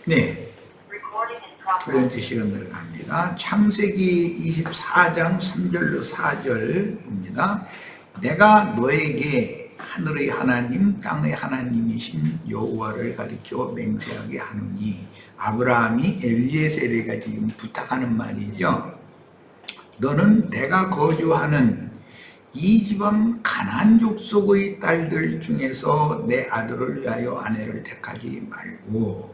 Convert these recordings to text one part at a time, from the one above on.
네, 두 번째 시간 들어갑니다. 창세기 24장 3절로 4절입니다. 내가 너에게 하늘의 하나님 땅의 하나님이신 여호와를 가리켜 맹세하게 하노니, 아브라함이 엘리에셀에게 지금 부탁하는 말이죠. 너는 내가 거주하는 이 지방 가나안 족속의 딸들 중에서 내 아들을 위하여 아내를 택하지 말고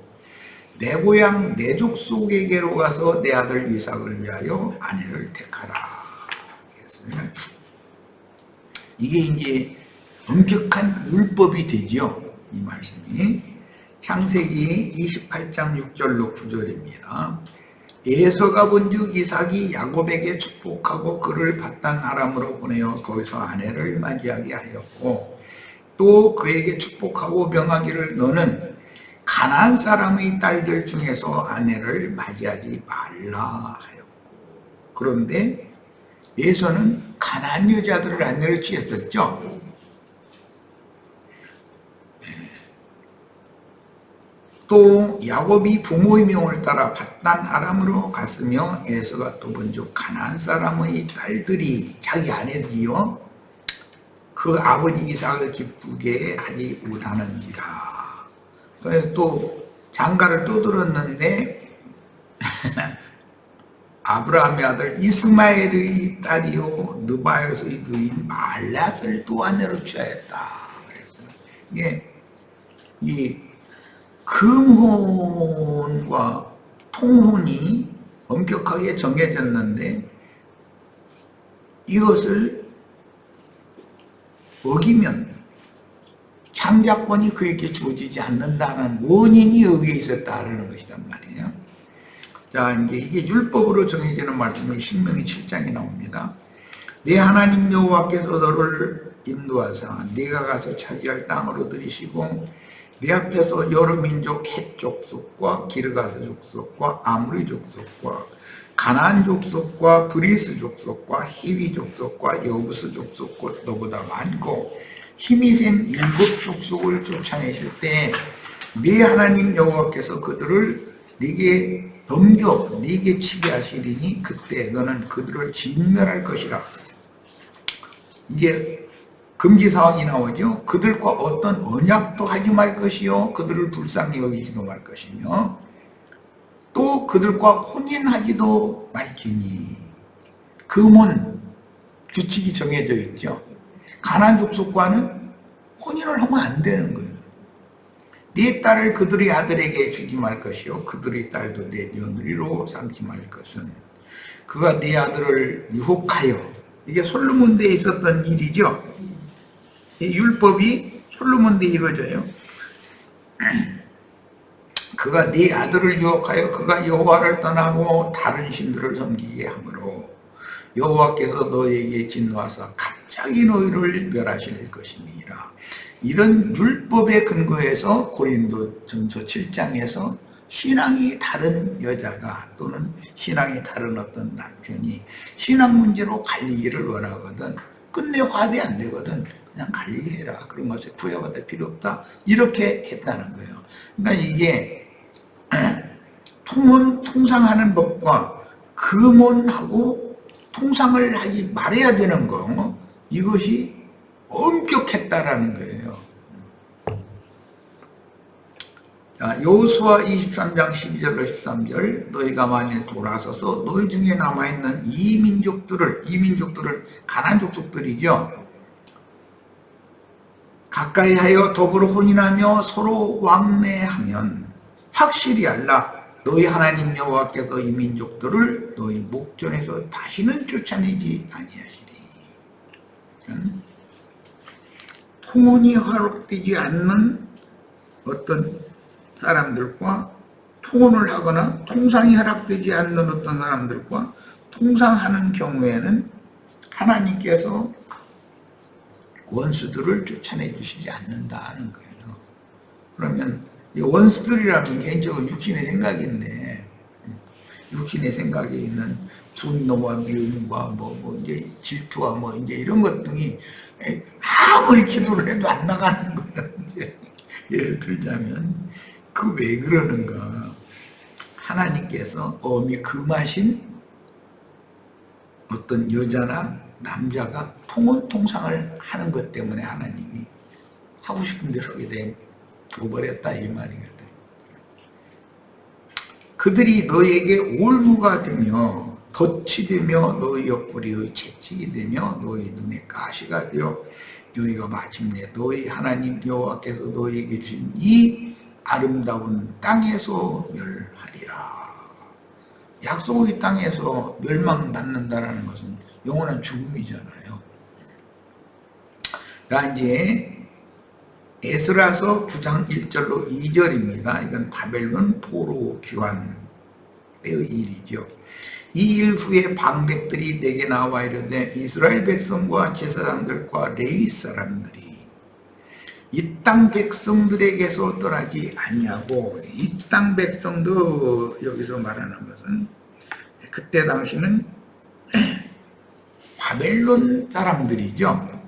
내 고향 내 족속에게로 가서 내 아들 이삭을 위하여 아내를 택하라. 그랬어요. 이게 이제 엄격한 율법이 되지요, 이 말씀이. 창세기 28장 6절로 9절입니다. 에서가 본즉 이삭이 야곱에게 축복하고 그를 밧단 아람으로 보내어 거기서 아내를 맞이하게 하였고, 또 그에게 축복하고 명하기를 너는 가나안 사람의 딸들 중에서 아내를 맞이하지 말라 하였고, 그런데 에서는 가나안 여자들을 아내로 취했었죠. 또 야곱이 부모의 명을 따라 밧단 아람으로 갔으며 에서가 또 본즉 가나안 사람의 딸들이 자기 아내들이요 그 아버지 이삭을 기쁘게 하지 못하는지라. 그래서 또 장가를 또 들었는데 아브라함의 아들 이스마엘의 딸이요 느바요스의 누인 말랏을 또 아내로 취하였다. 그래서 이게 이 금혼과 통혼이 엄격하게 정해졌는데 이것을 어기면 창자권이 그에게 주어지지 않는다는 원인이 여기에 있었다라는 것이란 말이에요. 자, 이제 이게 율법으로 정해지는 말씀이 신명기 7장에 나옵니다. 네 하나님 여호와께서 너를 인도하사 네가 가서 차지할 땅으로 들이시고 네 앞에서 여러 민족 헷 족속과 기르가스 족속과 아므리 족속과 가나안 족속과 브리스 족속과 히위 족속과 여부스 족속과 너보다 많고 힘이 센 7 족속을 쫓아내실 때 네 하나님 여호와께서 그들을 네게 넘겨 네게 치게 하시리니 그때 너는 그들을 진멸할 것이라. 이제 금지 사항이 나오죠. 그들과 어떤 언약도 하지 말 것이요 그들을 불쌍히 여기지도 말 것이며 또 그들과 혼인하지도 말지니. 금혼 규칙이 정해져 있죠. 가나안 족속과는 혼인을 하면 안 되는 거예요. 네 딸을 그들의 아들에게 주지 말 것이요 그들의 딸도 내 며느리로 삼지 말 것은 그가 네 아들을 유혹하여, 이게 솔로몬대에 있었던 일이죠. 이 율법이 솔로몬대에 이루어져요. 그가 네 아들을 유혹하여 그가 여호와를 떠나고 다른 신들을 섬기게 하므로 여호와께서 너에게 진노하사 갑자기 너희를 멸하실 것이니라. 이런 율법에 근거해서 고린도전서 7장에서 신앙이 다른 여자가 또는 신앙이 다른 어떤 남편이 신앙 문제로 갈리기를 원하거든 끝내 화합이 안 되거든 그냥 갈리게 해라. 그런 것에 구애받을 필요 없다. 이렇게 했다는 거예요. 그러니까 이게 통상하는 법과 금혼하고 통상을 하지 말아야 되는 거, 이것이 엄격했다라는 거예요. 자, 여호수아 23장 12절로 13절 너희가 만일 돌아서서 너희 중에 남아있는 이 민족들은 가나안 족속들이죠. 가까이 하여 더불어 혼인하며 서로 왕래하면 확실히 알라. 너희 하나님 여호와께서 이 민족들을 너희 목전에서 다시는 쫓아내지 아니하시리. 통혼이 허락되지 않는 어떤 사람들과 통혼을 하거나 통상이 허락되지 않는 어떤 사람들과 통상하는 경우에는 하나님께서 원수들을 쫓아내 주시지 않는다는 거예요. 그러면 이 원수들이라면 개인적으로 육신의 생각인데, 육신의 생각에 있는 분노와 미움과 이제 질투와 이제 이런 것 등이 아무리 기도를 해도 안 나가는 거예요. 예를 들자면 그 왜 그러는가? 하나님께서 엄히 금하신 어떤 여자나 남자가 통혼통상을 하는 것 때문에 하나님이 하고 싶은 대로 하게 되어버렸다 이 말이거든. 그들이 너에게 올무가 되며 덫이 되며 너희 옆구리의 채찍이 되며 너희 눈에 가시가 되어 너희가 마침내 너희 하나님 여호와께서 너희에게 주신 이 아름다운 땅에서 멸하리라. 약속의 땅에서 멸망받는다라는 것은 영원한 죽음이잖아요. 자, 이제 에스라서 9장 1절로 2절입니다. 이건 바벨론 포로 귀환 때의 일이죠. 이 일 후에 방백들이 내게 나와 이르되 이스라엘 백성과 제사장들과 레위 사람들이 이 땅 백성들에게서 떠나지 아니하고, 이 땅 백성도 여기서 말하는 것은 그때 당시는 바벨론 사람들이죠.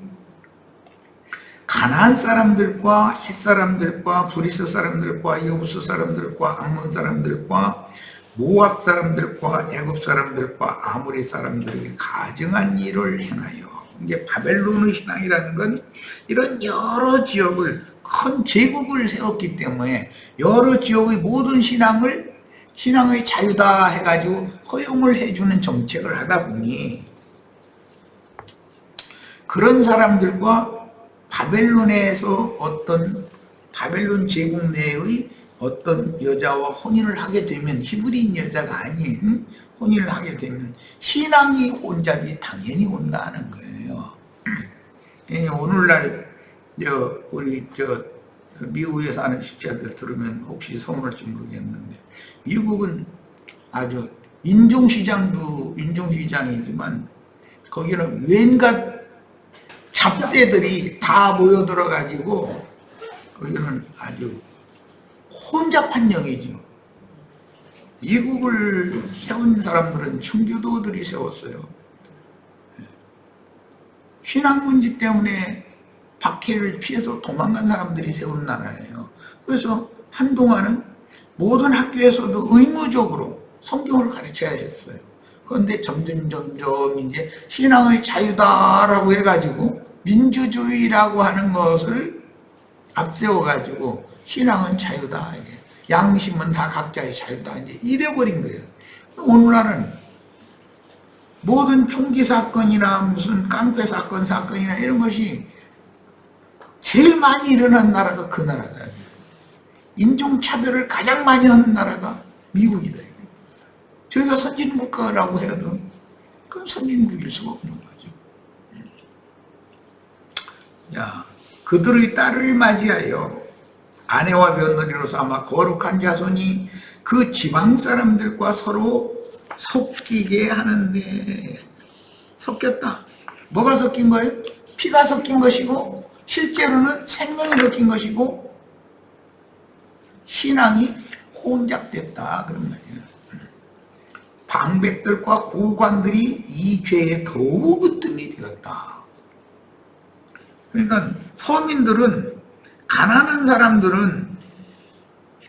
가나안 사람들과 헷 사람들과 브리스 사람들과 여부스 사람들과 암몬 사람들과 모압 사람들과 애굽 사람들과 아모리 사람들이 가증한 일을 행하여, 이게 바벨론의 신앙이라는 건 이런 여러 지역을, 큰 제국을 세웠기 때문에 여러 지역의 모든 신앙의 자유다 해가지고 허용을 해주는 정책을 하다 보니 그런 사람들과 바벨론에서 어떤 바벨론 제국 내의 어떤 여자와 혼인을 하게 되면, 히브리인 여자가 아닌 혼인을 하게 되면 신앙이 혼잡이 당연히 온다는 거예요. 오늘날 우리 미국에 사는 식자들 들으면 혹시 소문할지 모르겠는데, 미국은 아주 인종시장도 인종시장이지만 거기는 웬갓 잡새들이 다 모여들어 가지고 거기는 아주 혼잡한 영이죠. 미국을 세운 사람들은 청교도들이 세웠어요. 신앙 문제 때문에 박해를 피해서 도망간 사람들이 세운 나라예요. 그래서 한동안은 모든 학교에서도 의무적으로 성경을 가르쳐야 했어요. 그런데 점점 이제 신앙의 자유다라고 해가지고 민주주의라고 하는 것을 앞세워가지고 신앙은 자유다, 양심은 다 각자의 자유다, 이제 이래버린 거예요. 오늘날은 모든 총기 사건이나 무슨 깡패 사건이나 이런 것이 제일 많이 일어난 나라가 그 나라다. 인종차별을 가장 많이 하는 나라가 미국이다. 저희가 선진국가라고 해도 그건 선진국일 수가 없는 거죠. 야, 그들의 딸을 맞이하여 아내와 며느리로서 아마 거룩한 자손이 그 지방 사람들과 서로 섞이게 하는데, 섞였다. 뭐가 섞인 거예요? 피가 섞인 것이고, 실제로는 생명이 섞인 것이고, 신앙이 혼잡됐다, 그런 말이에요. 방백들과 고관들이 이 죄에 더욱 으뜸이 되었다. 그러니까 서민들은, 가난한 사람들은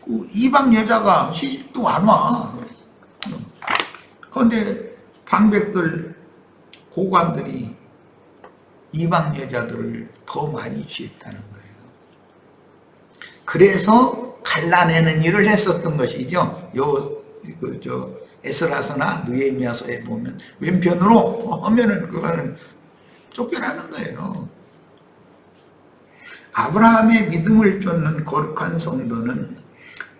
그 이방 여자가 시집도 안 와. 그런데 방백들, 고관들이 이방 여자들을 더 많이 취했다는 거예요. 그래서 갈라내는 일을 했었던 것이죠. 에스라서나 느헤미야서에 보면 왼편으로 하면은 그거는 쫓겨나는 거예요. 아브라함의 믿음을 쫓는 거룩한 성도는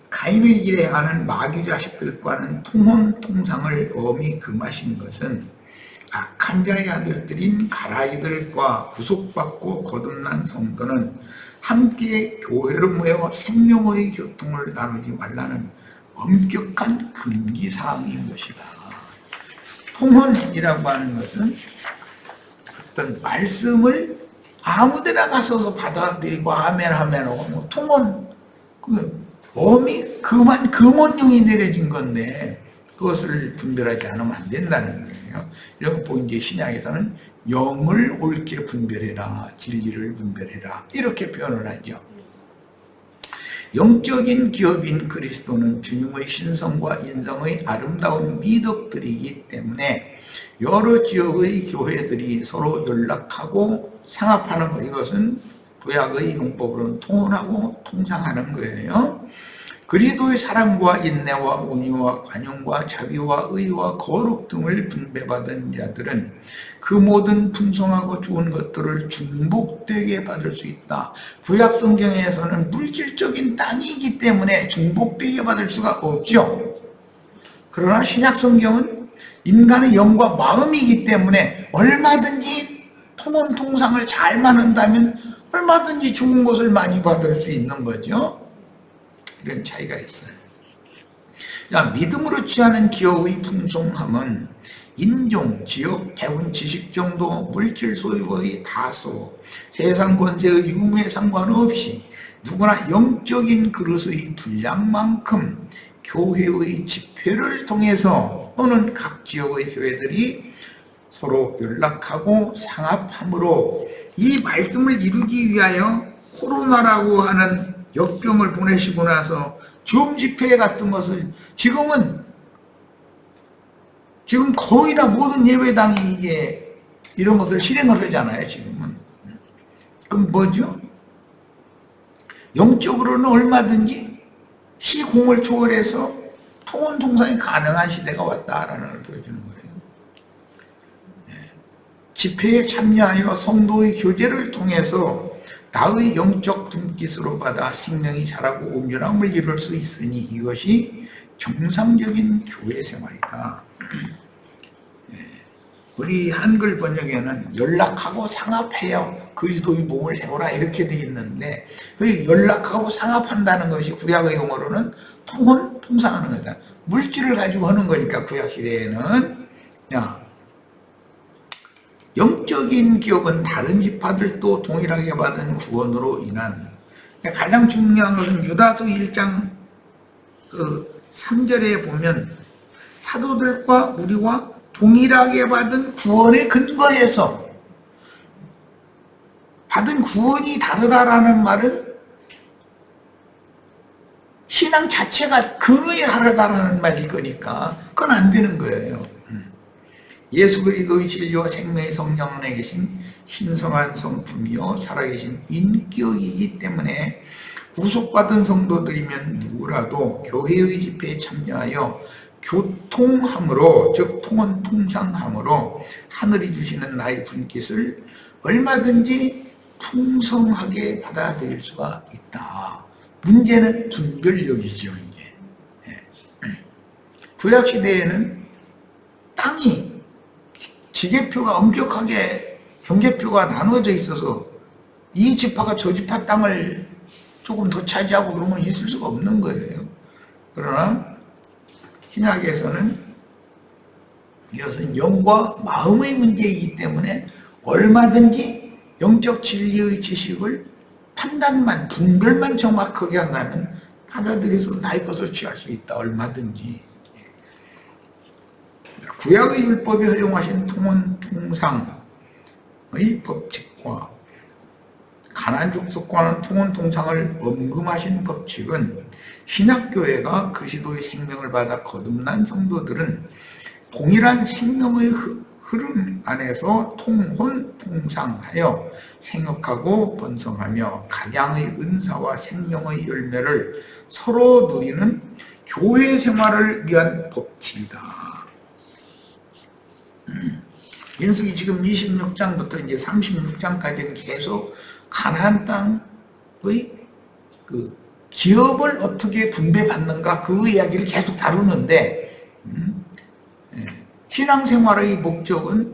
가인의 길에 가는 마귀 자식들과는 통혼통상을 엄히 금하신 것은 악한 자의 아들들인 가라이들과 구속받고 거듭난 성도는 함께 교회로 모여 생명의 교통을 나누지 말라는 엄격한 금기사항인 것이다. 통혼이라고 하는 것은 어떤 말씀을 아무데나 가서서 받아들이고 아멘하면하고 뭐 통혼, 엄히 금원령이 내려진 건데 그것을 분별하지 않으면 안 된다는 거예요. 이런 거 이제 신약에서는 영을 옳게 분별해라, 진리를 분별해라, 이렇게 표현을 하죠. 영적인 기업인 그리스도는 주님의 신성과 인성의 아름다운 미덕들이기 때문에 여러 지역의 교회들이 서로 연락하고 상합하는 것, 이것은 구약의 용법으로는 통혼하고 통상하는 거예요. 그리스도의 사랑과 인내와 온유와 관용과 자비와 의와 거룩 등을 분배받은 자들은 그 모든 풍성하고 좋은 것들을 중복되게 받을 수 있다. 구약 성경에서는 물질적인 땅이기 때문에 중복되게 받을 수가 없죠. 그러나 신약 성경은 인간의 영과 마음이기 때문에 얼마든지 통혼 통상을 잘 만든다면 얼마든지 좋은 것을 많이 받을 수 있는 거죠. 이런 차이가 있어요. 믿음으로 취하는 기업의 풍성함은 인종, 지역, 배운 지식 정도, 물질 소유의 다소, 세상 권세의 유무에 상관없이 누구나 영적인 그릇의 분량만큼 교회의 집회를 통해서 또는 각 지역의 교회들이 서로 연락하고 상합함으로 이 말씀을 이루기 위하여 코로나라고 하는 역병을 보내시고 나서 줌 집회 같은 것을 지금 거의 다 모든 예배당이 이게 이런 것을 실행을 하잖아요. 지금은. 그럼 뭐죠? 영적으로는 얼마든지 시공을 초월해서 통혼 통상이 가능한 시대가 왔다라는 걸 보여주는 거예요. 집회에 참여하여 성도의 교제를 통해서 나의 영적 분깃으로 받아 생명이 자라고 온전함을 이룰 수 있으니 이것이 정상적인 교회 생활이다. 우리 한글 번역에는 연락하고 상합해요. 그리스도의 몸을 세우라 이렇게 돼 있는데 그 연락하고 상합한다는 것이 구약의 용어로는 통혼, 통상하는 거다. 물질을 가지고 하는 거니까 구약 시대에는 영적인 기업은 다른 지파들도 동일하게 받은 구원으로 인한, 가장 중요한 것은 유다서 1장 3절에 보면 사도들과 우리와 동일하게 받은 구원에 근거해서 받은 구원이 다르다라는 말은 신앙 자체가 근원이 다르다라는 말일 거니까 그건 안 되는 거예요. 예수 그리스도의 진리와 생명의 성령 안에 계신 신성한 성품이요 살아계신 인격이기 때문에 구속받은 성도들이면 누구라도 교회의 집회에 참여하여 교통함으로, 즉 통혼 통상함으로 하늘이 주시는 나의 분깃을 얼마든지 풍성하게 받아들일 수가 있다. 문제는 분별력이죠. 이게 구약 시대에는 땅이 지계표가 엄격하게 경계표가 나누어져 있어서 이 지파가 저 지파 땅을 조금 더 차지하고 그러면 있을 수가 없는 거예요. 그러나 신약에서는 이것은 영과 마음의 문제이기 때문에 얼마든지 영적 진리의 지식을 판단만, 분별만 정확하게 한다면 받아들여서 나의 것을 취할 수 있다. 얼마든지. 구약의 율법이 허용하신 통혼 통상의 법칙과 가나안 족속과는 통혼 통상을 엄금하신 법칙은 신약교회가 그리스도의 생명을 받아 거듭난 성도들은 동일한 생명의 흐름 안에서 통혼 통상하여 생육하고 번성하며 각양의 은사와 생명의 열매를 서로 누리는 교회 생활을 위한 법칙이다. 민수기 지금 26장부터 이제 36장까지는 계속 가나안 땅의 그 기업을 어떻게 분배받는가 그 이야기를 계속 다루는데 신앙생활의 목적은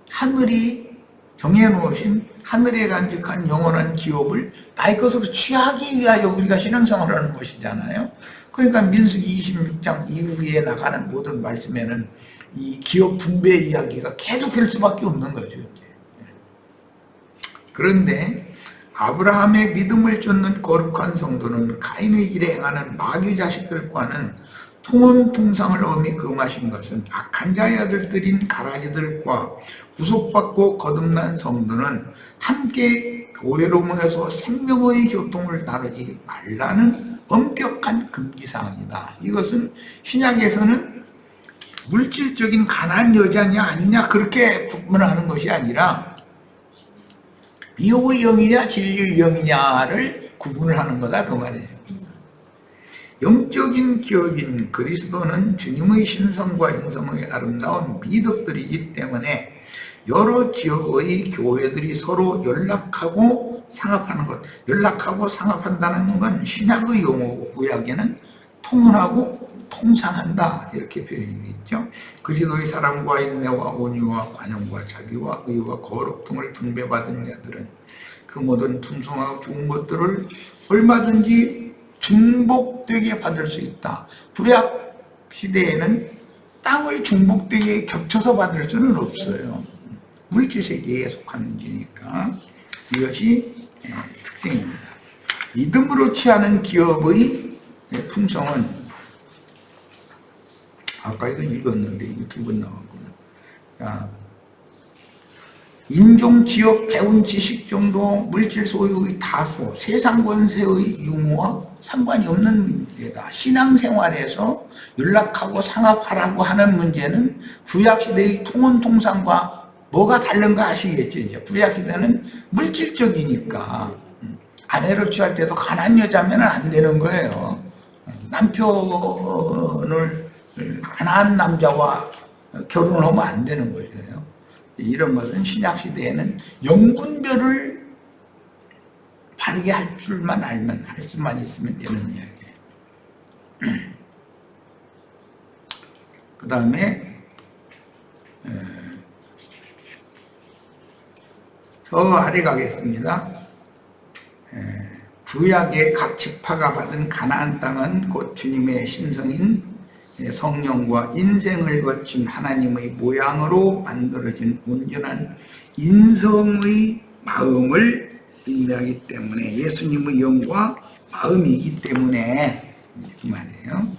하늘이 정해놓으신 하늘에 간직한 영원한 기업을 나의 것으로 취하기 위하여 우리가 신앙생활을 하는 것이잖아요. 그러니까 민수기 26장 이후에 나가는 모든 말씀에는 이 기업 분배 이야기가 계속될 수밖에 없는 거죠. 그런데 아브라함의 믿음을 쫓는 거룩한 성도는 가인의 길에 행하는 마귀 자식들과는 통혼 통상을 엄히 금하신 것은 악한 자의 아들들인 가라지들과 구속받고 거듭난 성도는 함께 교회로 모여서 생명의 교통을 다루지 말라는 엄격한 금기사항이다. 이것은 신약에서는 물질적인 가난한 여자냐 아니냐 그렇게 구분하는 것이 아니라 미혹의 영이냐 진리의 영이냐를 구분을 하는 거다 그 말이에요. 영적인 기업인 그리스도는 주님의 신성과 인성의 아름다운 미덕들이기 때문에 여러 지역의 교회들이 서로 연락하고 상합하는 것, 연락하고 상합한다는 건 신약의 용어고 구약에는 통혼하고 통상한다 이렇게 표현이 있죠. 그리스도의 사랑과 인내와 온유와 관용과 자비와 의와 거룩 등을 분배받은 자들은 그 모든 풍성하고 좋은 것들을 얼마든지 중복되게 받을 수 있다. 구약 시대에는 땅을 중복되게 겹쳐서 받을 수는 없어요. 물질세계에 속한 문제니까 이것이 특징입니다. 믿음으로 취하는 기업의 풍성은 아까 이거 읽었는데 이게 두 번 나왔구나. 자, 인종, 지역, 배운 지식 정도, 물질 소유의 다소, 세상 권세의 유무와 상관이 없는 문제다. 신앙생활에서 연락하고 상합하라고 하는 문제는 구약시대의 통혼통상과 뭐가 다른가 아시겠죠? 이제 구약시대는 물질적이니까 아내를 취할 때도 가난한 여자면 안 되는 거예요. 남편을 가난한 남자와 결혼을 하면 안 되는 거예요. 이런 것은 신약시대에는 영분별을 바르게 할 줄만 알면, 할 수만 있으면 되는 이야기예요. 그 다음에 저 아래 가겠습니다. 구약의 각 지파가 받은 가나안 땅은 곧 주님의 신성인 성령과 인생을 거친 하나님의 모양으로 만들어진 온전한 인성의 마음을 의미하기 때문에 예수님의 영과 마음이기 때문에 그 말이에요.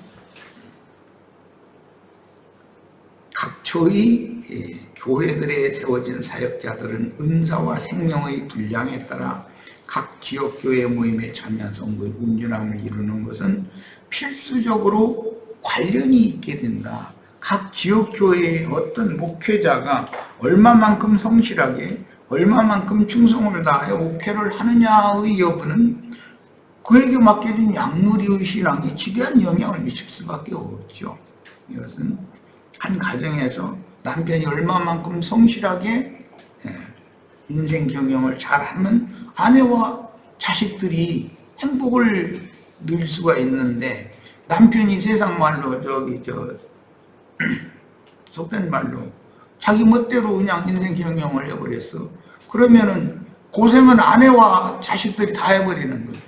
각처의 교회들에 세워진 사역자들은 은사와 생명의 분량에 따라 각 지역교회 모임에 참여한 성도의 온전함을 이루는 것은 필수적으로 관련이 있게 된다. 각 지역교회의 어떤 목회자가 얼마만큼 성실하게 얼마만큼 충성을 다하여 목회를 하느냐의 여부는 그에게 맡겨진 양무리의 신앙에 지대한 영향을 미칠 수밖에 없죠. 이것은 한 가정에서 남편이 얼마만큼 성실하게 인생 경영을 잘하면 아내와 자식들이 행복을 누릴 수가 있는데 남편이 세상 말로 속된 말로 자기 멋대로 그냥 인생 경영을 해버렸어. 그러면은 고생은 아내와 자식들이 다 해버리는 거죠.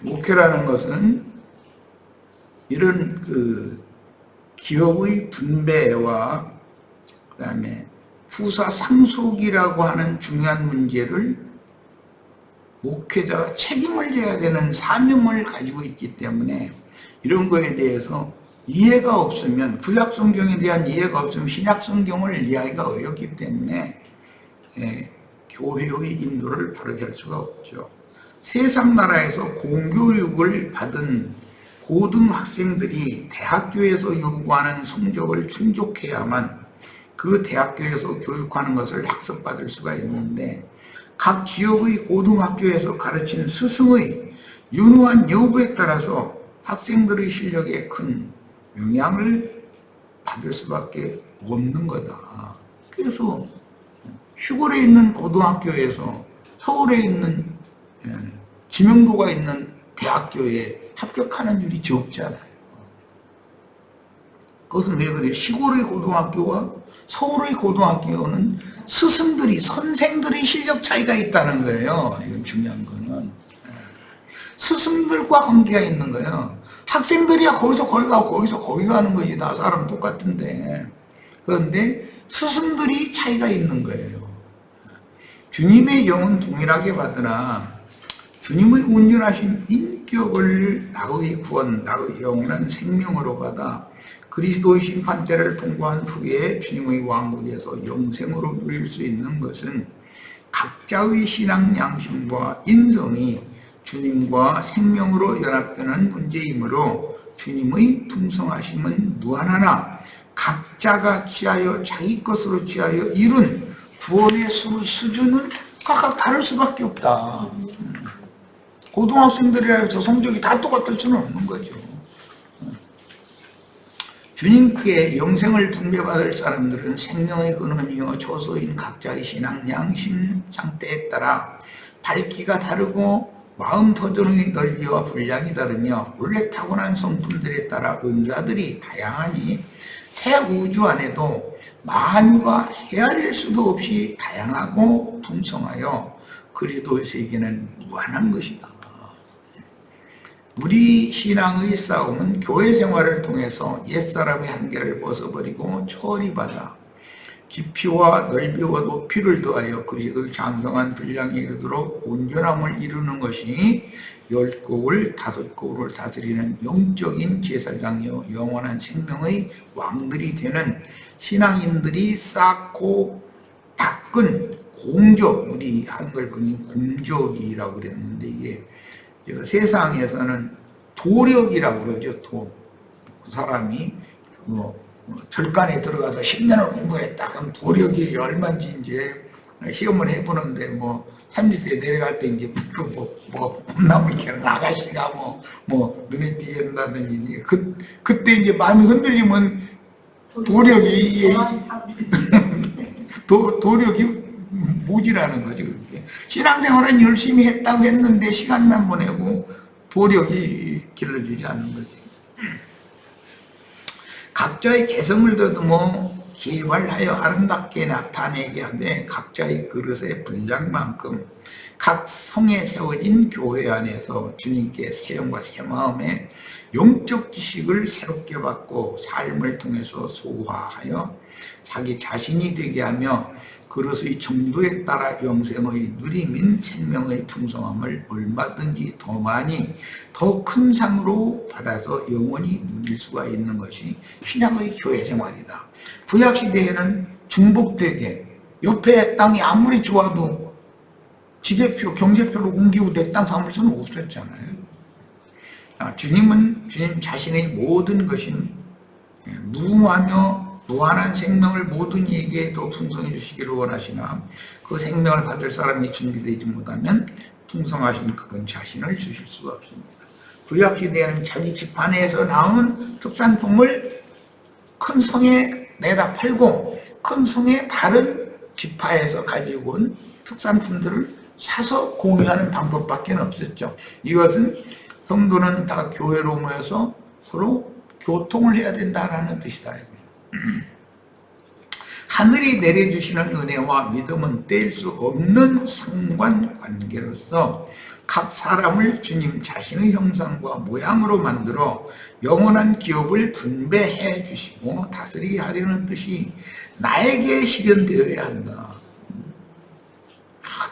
목회라는 것은 이런 기업의 분배와 그다음에 후사 상속이라고 하는 중요한 문제를 목회자가 책임을 져야 되는 사명을 가지고 있기 때문에 이런 거에 대해서 이해가 없으면 구약 성경에 대한 이해가 없으면 신약 성경을 이해하기가 어렵기 때문에 교회의 인도를 바르게 할 수가 없죠. 세상 나라에서 공교육을 받은 고등학생들이 대학교에서 요구하는 성적을 충족해야만 그 대학교에서 교육하는 것을 학습받을 수가 있는데 각 지역의 고등학교에서 가르치는 스승의 유능한 여부에 따라서 학생들의 실력에 큰 영향을 받을 수밖에 없는 거다. 그래서 시골에 있는 고등학교에서 서울에 있는 지명도가 있는 대학교에 합격하는 일이 적잖아요. 그것은 왜 그래요? 시골의 고등학교와 서울의 고등학교는 스승들이, 선생들의 실력 차이가 있다는 거예요. 이건 중요한 거는. 스승들과 관계가 있는 거예요. 학생들이야 거기서 거기 가고 거기서 거기 가는 거지. 다 사람 똑같은데. 그런데 스승들이 차이가 있는 거예요. 주님의 영은 동일하게 받으나 주님의 온전하신 인격을 나의 구원, 나의 영원한 생명으로 받아 그리스도의 심판대를 통과한 후에 주님의 왕국에서 영생으로 누릴 수 있는 것은 각자의 신앙 양심과 인성이 주님과 생명으로 연합되는 문제이므로 주님의 풍성하심은 무한하나 각자가 취하여 자기 것으로 취하여 이룬 구원의 수준은 각각 다를 수밖에 없다. 고등학생들이라 해서 성적이 다 똑같을 수는 없는 거죠. 주님께 영생을 분배받을 사람들은 생명의 근원이요 초소인 각자의 신앙 양심 상태에 따라 밝기가 다르고 마음 터전의 넓이와 분량이 다르며 원래 타고난 성품들에 따라 은사들이 다양하니 새 우주 안에도 만유가 헤아릴 수도 없이 다양하고 풍성하여 그리스도의 세계는 무한한 것이다. 우리 신앙의 싸움은 교회 생활을 통해서 옛사람의 한계를 벗어버리고 초월이받아 깊이와 넓이와 높이를 더하여 그리스도의 장성한 분량에 이르도록 온전함을 이루는 것이 10곡을 5곡을 다스리는 영적인 제사장이요 영원한 생명의 왕들이 되는 신앙인들이 쌓고 닦은 공적, 우리 한글분이 공적이라고 그랬는데 이게 세상에서는 도력이라고 그러죠. 그 사람이 절간에 들어가서 10년을 공부했다. 그럼 도력이 얼마인지 이제 시험을 해보는데 30세 내려갈 때 이제 봄나물 캐는 아가씨가 눈에 띄는다든지 그때 이제 마음이 흔들리면 도력이 도력이 모지라는 거죠. 신앙생활은 열심히 했다고 했는데 시간만 보내고 도력이 길러주지 않는 거지. 각자의 개성을 더듬어 개발하여 아름답게 나타내게 하되 각자의 그릇의 분량만큼 각 성에 세워진 교회 안에서 주님께 새 영과 새 마음의 영적 지식을 새롭게 받고 삶을 통해서 소화하여 자기 자신이 되게 하며 그릇의 정도에 따라 영생의 누림인 생명의 풍성함을 얼마든지 더 많이 더 큰 상으로 받아서 영원히 누릴 수가 있는 것이 신약의 교회 생활이다. 구약시대에는 중복되게 옆에 땅이 아무리 좋아도 지게표, 경제표로 옮기고 내 땅 삼을 수는 없었잖아요. 주님은 주님 자신의 모든 것인 무궁하며 무한한 생명을 모든 이에게 더 풍성해 주시기를 원하시나 그 생명을 받을 사람이 준비되지 못하면 풍성하신 그분 자신을 주실 수가 없습니다. 구약시대에는 자기 집안에서 나온 특산품을 큰 성에 내다 팔고 큰 성의 다른 지파에서 가지고 온 특산품들을 사서 공유하는 방법밖에 없었죠. 이것은 성도는 다 교회로 모여서 서로 교통을 해야 된다는 뜻이다. 하늘이 내려주시는 은혜와 믿음은 뗄 수 없는 상관관계로서 각 사람을 주님 자신의 형상과 모양으로 만들어 영원한 기업을 분배해 주시고 다스리게 하려는 뜻이 나에게 실현되어야 한다.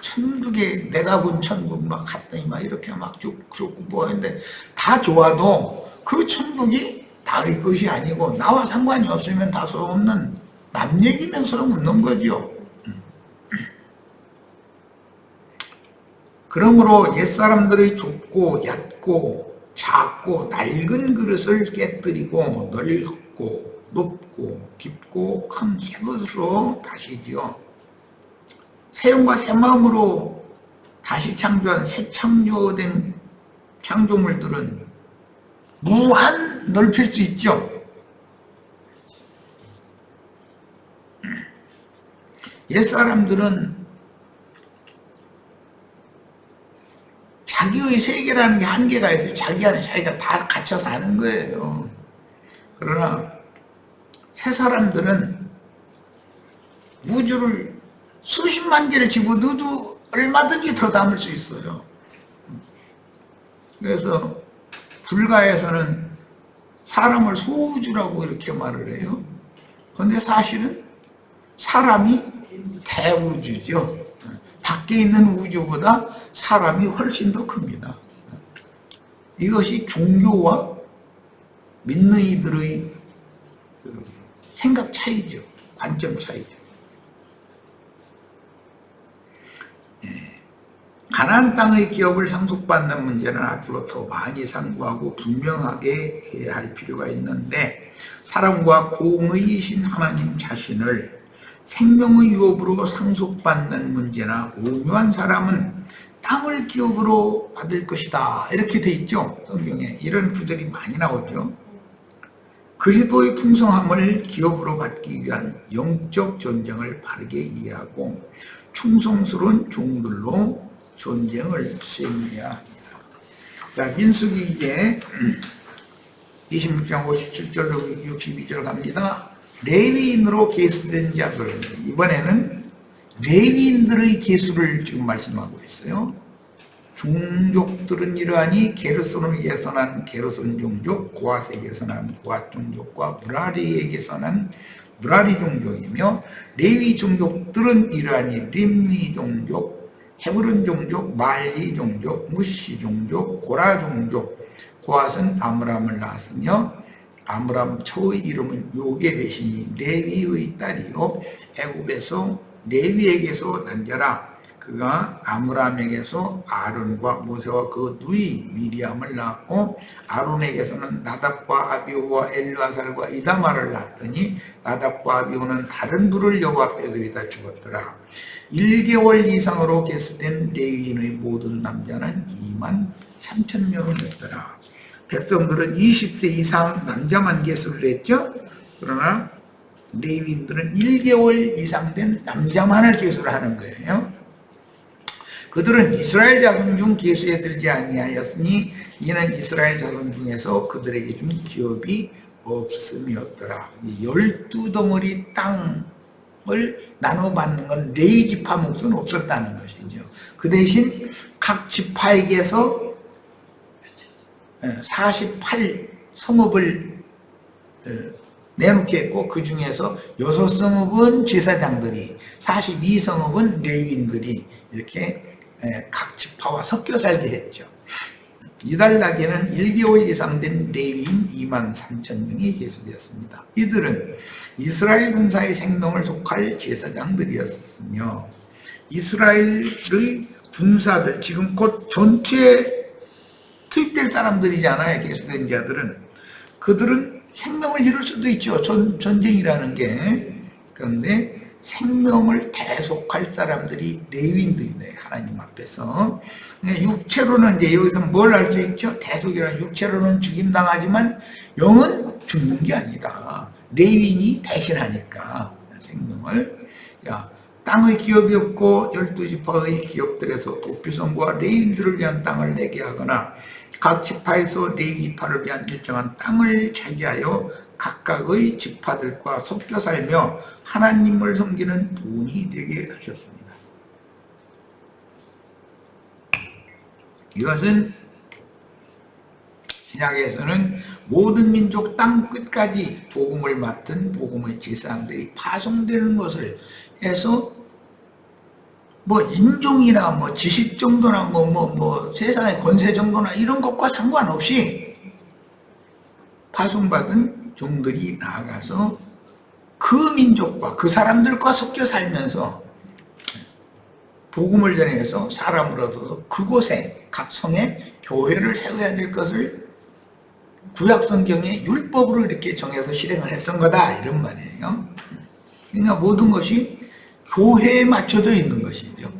천국에 내가 본 천국 막 갔더니 막 이렇게 막 좋고 뭐했는데 다 좋아도 그 천국이 나의 것이 아니고 나와 상관이 없으면 다 소용없는 남 얘기면 소용없는 거죠. 그러므로 옛사람들의 좁고 얕고 작고 낡은 그릇을 깨뜨리고 넓고 높고 깊고 큰 새 것으로 다시지요. 새 영과 새 마음으로 다시 창조한 새 창조된 창조물들은 무한 넓힐 수 있죠. 옛사람들은 자기의 세계라는 게 한계가 있어요. 자기 안에 자기가 다 갇혀 사는 거예요. 그러나 새 사람들은 우주를 수십만 개를 집어넣어도 얼마든지 더 담을 수 있어요. 그래서 불가에서는 사람을 소우주라고 이렇게 말을 해요. 그런데 사실은 사람이 대우주죠. 밖에 있는 우주보다 사람이 훨씬 더 큽니다. 이것이 종교와 믿는 이들의 생각 차이죠. 관점 차이죠. 가나안 땅의 기업을 상속받는 문제는 앞으로 더 많이 상고하고 분명하게 해야 할 필요가 있는데, 사람과 공의이신 하나님 자신을 생명의 유업으로 상속받는 문제나 온유한 사람은 땅을 기업으로 받을 것이다, 이렇게 돼 있죠. 성경에 이런 구절이 많이 나오죠. 그리스도의 풍성함을 기업으로 받기 위한 영적 전쟁을 바르게 이해하고 충성스러운 종들로 전쟁을 수행해야 합니다. 자, 민수기 이제 26장 57절 62절 갑니다. 레위인으로 계수된 자들, 이번에는 레위인들의 계수를 지금 말씀하고 있어요. 종족들은 이러하니 게르손에게서 난 게르손 종족, 고핫에게서 난 고핫 종족과 무라리에게서 난 무라리 종족이며, 레위 종족들은 이러하니 림니 종족, 헤브론 종족, 말리 종족, 무시 종족, 고라 종족. 고핫은 아므람을 낳았으며 아므람 처의 이름은 요게벳이니 레위의 딸이요 애굽에서 레위에게서 난 자라. 그가 아므람에게서 아론과 모세와 그 누이 미리암을 낳았고, 아론에게서는 나답과 아비후와 엘르아살과 이다말을 낳았더니 나답과 아비후는 다른 불을 여호와 앞에 들이다 죽었더라. 1개월 이상으로 계수된 레위인의 모든 남자는 23,000명이었더라. 백성들은 20세 이상 남자만 계수를 했죠. 그러나 레위인들은 1개월 이상 된 남자만을 계수를 하는 거예요. 그들은 이스라엘 자손 중 계수에 들지 아니하였으니 이는 이스라엘 자손 중에서 그들에게 준 기업이 없음이었더라. 12덩어리 땅을 나눠받는 건 레위 지파 몫은 없었다는 것이죠. 그 대신 각 지파에게서 48성읍을 내놓게 했고, 그 중에서 6성읍은 제사장들이, 42성읍은 레위인들이 이렇게 각 지파와 섞여 살게 했죠. 이달락에는 1개월 이상 된 레위인 23,000명이 계수되었습니다. 이들은 이스라엘 군사의 생명을 속할 제사장들이었으며, 이스라엘의 군사들, 지금 곧 전투에 투입될 사람들이잖아요. 계수된 자들은. 그들은 생명을 잃을 수도 있죠. 전쟁이라는 게. 그런데 생명을 대속할 사람들이 레위인들이네, 하나님 앞에서. 육체로는 이제 여기서 뭘 할 수 있죠? 대속이라는, 육체로는 죽임당하지만 영은 죽는 게 아니다. 레위인이 대신하니까 생명을. 야, 땅의 기업이 없고 12지파의 기업들에서 도피성과 레위인들을 위한 땅을 내게 하거나 각 지파에서 레위 지파를 위한 일정한 땅을 차지하여 각각의 지파들과 섞여 살며 하나님을 섬기는 본이 되게 하셨습니다. 이것은 신약에서는 모든 민족 땅 끝까지 복음을 맡은 복음의 제사장들이 파송되는 것을 해서 뭐 인종이나 뭐 지식 정도나 뭐 세상의 권세 정도나 이런 것과 상관없이 파송받은 종들이 나아가서 그 민족과 그 사람들과 섞여 살면서 복음을 전해서 사람을 얻어서 그곳에 각 성에 교회를 세워야 될 것을 구약 성경의 율법으로 이렇게 정해서 실행을 했던 거다, 이런 말이에요. 그러니까 모든 것이 교회에 맞춰져 있는 것이죠.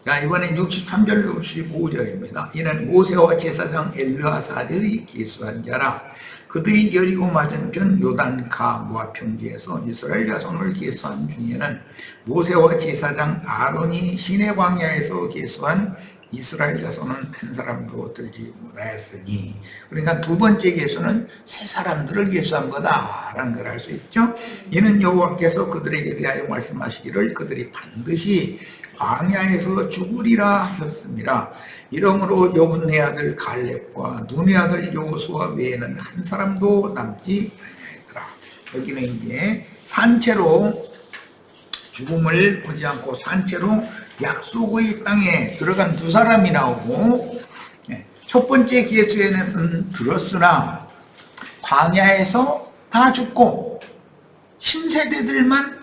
자, 이번엔 63절 65절입니다. 이는 모세와 제사장 엘르아살이 계수한 자라. 그들이 여리고 맞은편 요단가 모압 평지에서 이스라엘 자손을 계수한 중에는 모세와 제사장 아론이 시내 광야에서 계수한 이스라엘 자손은 한 사람도 들지 못하였으니, 그러니까 두 번째 계수는 세 사람들을 계수한 거다라는 걸 알 수 있죠. 이는 여호와께서 그들에게 대하여 말씀하시기를 그들이 반드시 광야에서 죽으리라 하셨습니다. 이러므로 여분네 아들 갈렙과 눈의 아들 여호수아 외에는 한 사람도 남지 아니하였더라. 여기는 이제 산채로 죽음을 보지 않고 산채로 약속의 땅에 들어간 두 사람이 나오고, 첫 번째 계수에는 들었으나 광야에서 다 죽고 신세대들만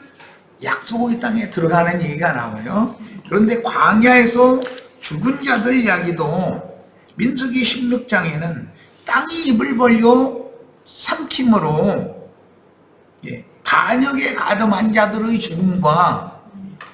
약속의 땅에 들어가는 얘기가 나와요. 그런데 광야에서 죽은 자들 이야기도 민수기 16장에는 땅이 입을 벌려 삼킴으로 반역에 가담한 자들의 죽음과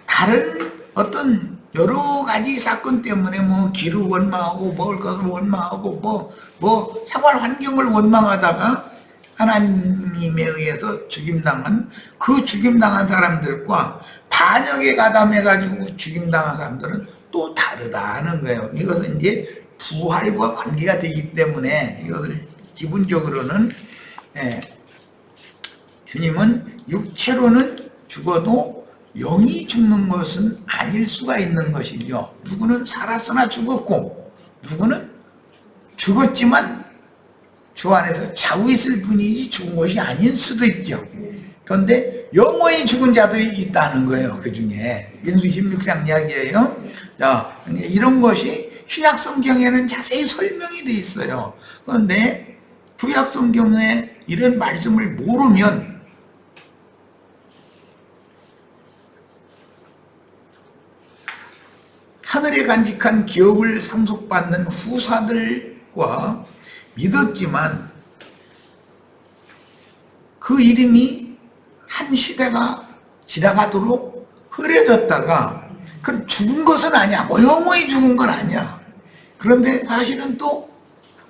다른 어떤 여러 가지 사건 때문에 뭐 길을 원망하고 먹을 것을 원망하고 뭐 생활 환경을 원망하다가 하나님에 의해서 죽임당한 그 죽임당한 사람들과 반역에 가담해가지고 죽임당한 사람들은 또 다르다는 거예요. 이것은 이제 부활과 관계가 되기 때문에 이것을 기본적으로는 주님은 육체로는 죽어도 영이 죽는 것은 아닐 수가 있는 것이죠. 누구는 살았으나 죽었고 누구는 죽었지만 주 안에서 자고 있을 뿐이지 죽은 것이 아닐 수도 있죠. 그런데 영원히 죽은 자들이 있다는 거예요. 그 중에 민수기 16장 이야기예요. 자, 이런 것이 신약 성경에는 자세히 설명이 돼 있어요. 그런데 구약 성경에 이런 말씀을 모르면 하늘에 간직한 기업을 상속받는 후사들과 믿었지만 그 이름이 한 시대가 지나가도록 흐려졌다가 그럼 죽은 것은 아니야. 뭐 영원히 죽은 건 아니야. 그런데 사실은 또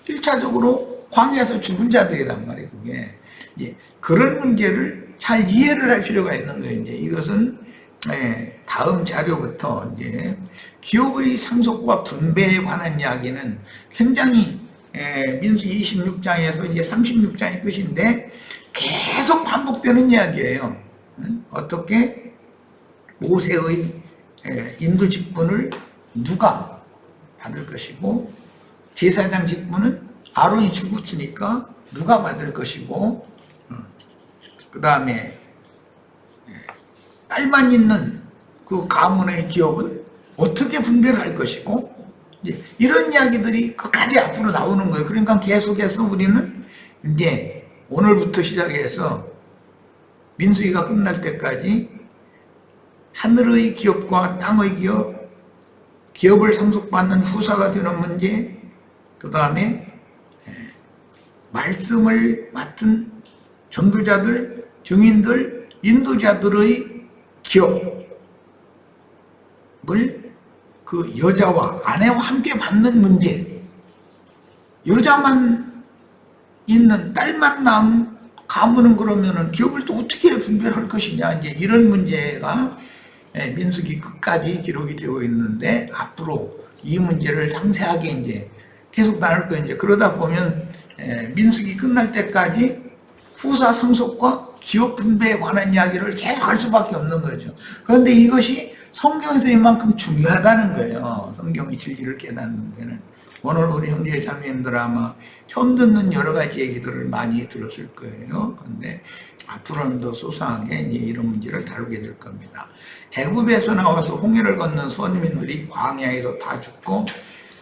1차적으로 광야에서 죽은 자들이란 말이에요. 그게 이제 그런 문제를 잘 이해를 할 필요가 있는 거예요. 이제 이것은 다음 자료부터 이제 기업의 상속과 분배에 관한 이야기는 굉장히 민수기 26장에서 이제 36장이 끝인데 계속 반복되는 이야기예요. 어떻게 모세의 인도 직분을 누가 받을 것이고 제사장 직분은 아론이 죽었으니까 누가 받을 것이고 그 다음에 딸만 있는 그 가문의 기업은 어떻게 분배를 할 것이고 이런 이야기들이 끝까지 앞으로 나오는 거예요. 그러니까 계속해서 우리는 이제 오늘부터 시작해서 민수기가 끝날 때까지 하늘의 기업과 땅의 기업을 상속받는 후사가 되는 문제, 그 다음에 말씀을 맡은 전도자들, 증인들, 인도자들의 기업을 그 여자와 아내와 함께 받는 문제, 여자만 있는 딸만 낳은 가문은 그러면은 기업을 또 어떻게 분배를 할 것이냐, 이제 이런 문제가 민수기 끝까지 기록이 되고 있는데 앞으로 이 문제를 상세하게 이제 계속 나눌 거예요. 이제 그러다 보면 민수기 끝날 때까지 후사 상속과 기업 분배에 관한 이야기를 계속 할 수밖에 없는 거죠. 그런데 이것이 성경에서 이만큼 중요하다는 거예요. 성경의 진리를 깨닫는 데는. 오늘 우리 형제 자매님들 아마 처음 듣는 여러 가지 얘기들을 많이 들었을 거예요. 그런데 앞으로는 더 소상하게 이제 이런 문제를 다루게 될 겁니다. 애굽에서 나와서 홍해를 건넌 선민들이 광야에서 다 죽고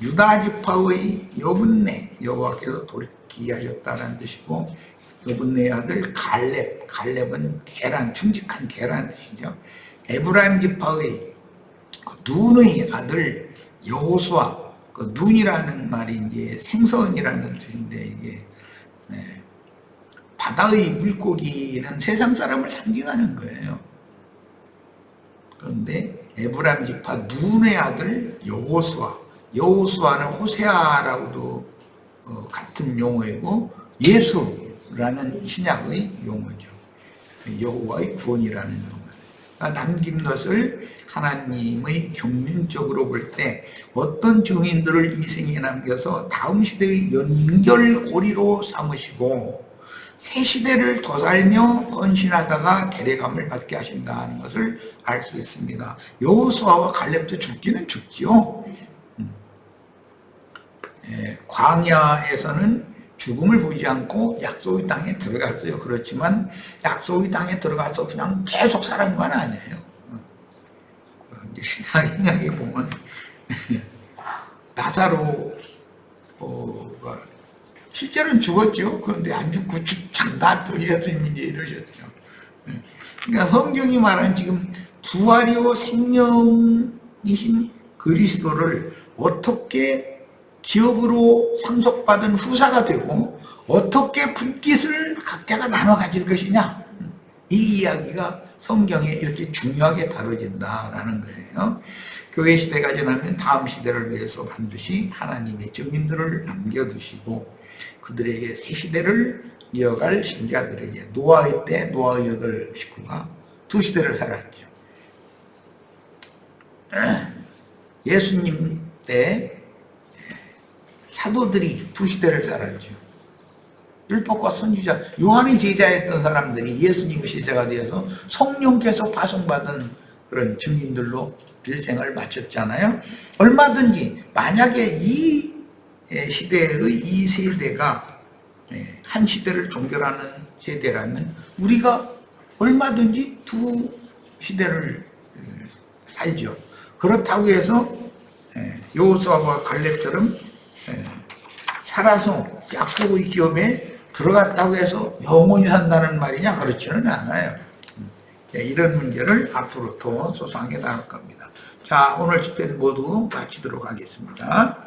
유다 지파의 여분네, 여호와께서 돌이키게 하셨다는 뜻이고, 여분네의 아들 갈렙은 계란, 충직한 계란 뜻이죠. 에브라임 지파의 눈의 아들 여호수아, 그 눈이라는 말이 이제 생선이라는 뜻인데, 이게 바다의 물고기는 세상 사람을 상징하는 거예요. 그런데 에브라임 지파 눈의 아들 여호수아는 호세아라고도 같은 용어이고 예수라는 신약의 용어죠. 여호와의 구원이라는 용어. 남긴 것을 하나님의 경륜적으로 볼 때 어떤 증인들을 이생에 남겨서 다음 시대의 연결고리로 삼으시고 새 시대를 더 살며 헌신하다가 대례감을 받게 하신다는 것을 알 수 있습니다. 여호수아와 갈렙도 죽기는 죽지요. 광야에서는 죽음을 보지 않고 약속의 땅에 들어갔어요. 그렇지만 약속의 땅에 들어가서 그냥 계속 살은 건 아니에요. 신약에 보면 나사로가 실제로는 죽었죠. 그런데 안 죽고 죽창다 또 예수님이 이제 이러셨죠. 그러니까 성경이 말한 지금 부활이요 생명이요 왕이신 그리스도를 어떻게 기업으로 상속받은 후사가 되고 어떻게 분깃을 각자가 나눠 가질 것이냐, 이 이야기가 성경에 이렇게 중요하게 다뤄진다라는 거예요. 교회 시대가 지나면 다음 시대를 위해서 반드시 하나님의 증인들을 남겨두시고 그들에게 새 시대를 이어갈 신자들에게, 노아의 때 노아의 8 식구가 2시대를 살았죠. 예수님 때 사도들이 2시대를 살았죠. 율법과 선지자, 요한이 제자였던 사람들이 예수님의 제자가 되어서 성령께서 파송받은 그런 증인들로 일생을 마쳤잖아요. 얼마든지 만약에 이 시대의 이 세대가 한 시대를 종결하는 세대라면 우리가 얼마든지 2시대를 살죠. 그렇다고 해서 여호수아와 갈렙처럼 살아서 약속의 기업에 들어갔다고 해서 영원히 산다는 말이냐? 그렇지는 않아요. 이런 문제를 앞으로 더 소소하게 나눌 겁니다. 자, 오늘 집회는 모두 마치도록 하겠습니다.